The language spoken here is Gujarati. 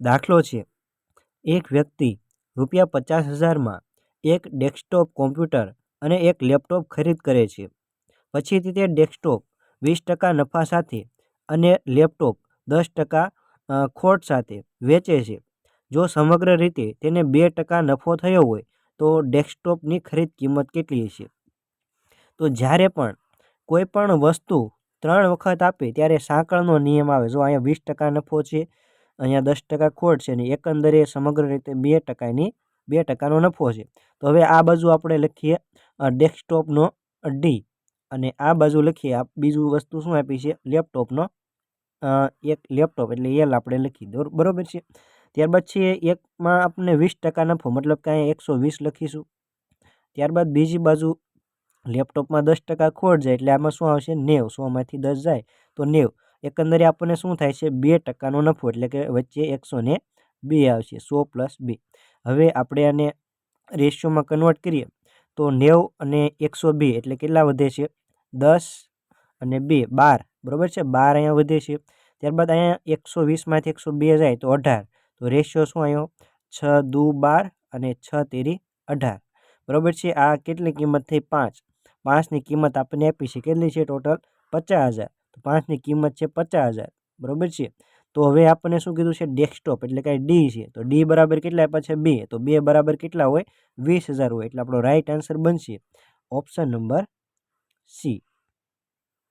દાખલો છે, એક વ્યક્તિ ₹50,000માં એક ડેસ્કટોપ કોમ્પ્યુટર અને એક લેપટોપ ખરીદ કરે છે. પછીથી તે ડેસ્કટોપ 20% નફા સાથે અને લેપટોપ 10% ખોટ સાથે વેચે છે. જો સમગ્ર રીતે તેને 2% નફો થયો હોય તો ડેસ્કટોપની ખરીદ કિંમત કેટલી હશે? તો જ્યારે પણ કોઈ પણ વસ્તુ 3 વખત આપે ત્યારે સાંકળનો નિયમ આવે. જો અહીંયા 20% નફો છે, અહીંયા 10% ખોટ છે અને એકંદરે સમગ્ર રીતે 2%નો નફો છે. તો હવે આ બાજુ આપણે લખીએ ડેસ્કટોપનો ડી અને આ બાજુ લખીએ બીજું વસ્તુ શું આપી છે? લેપટોપનો એક લેપટોપ એટલે એલ આપણે લખી દો. બરોબર છે. ત્યારબાદ છે એકમાં આપણને 20% નફો મતલબ કે અહીંયા 120 લખીશું. ત્યારબાદ બીજી બાજુ લેપટોપમાં 10% ખોટ જાય એટલે આમાં શું આવશે? 90. 100માંથી 10 જાય તો 90. એકંદરે આપણને શું થાય છે? 2%નો નફો એટલે કે વચ્ચે 102 આવશે. 100 + 2. હવે આપણે આને રેશિયોમાં કન્વર્ટ કરીએ તો 90 અને 102 એટલે કેટલા વધે છે? 10 અને 2 12. બરોબર છે. 12 અહીંયા વધે છે. ત્યારબાદ અહીંયા 120માંથી 102 જાય તો 18. તો રેશિયો શું આવ્યો? 6 દુ 12 અને 6 તેરી 18. બરોબર છે. આ કેટલી કિંમત થઈ? 5. 5ની કિંમત આપણને આપી છે કેટલી છે? ટોટલ 50,000. તો 5ની કિંમત છે 50,000. બરોબર છે. તો હવે આપણને શું કીધું છે? ડેસ્કટોપ એટલે કે ડી છે. તો ડી બરાબર કેટલા આપ્યા છે? 2. તો 2 બરાબર કેટલા હોય? 20,000 હોય. એટલે આપણો રાઈટ આન્સર બનશે ઓપ્શન નંબર સી.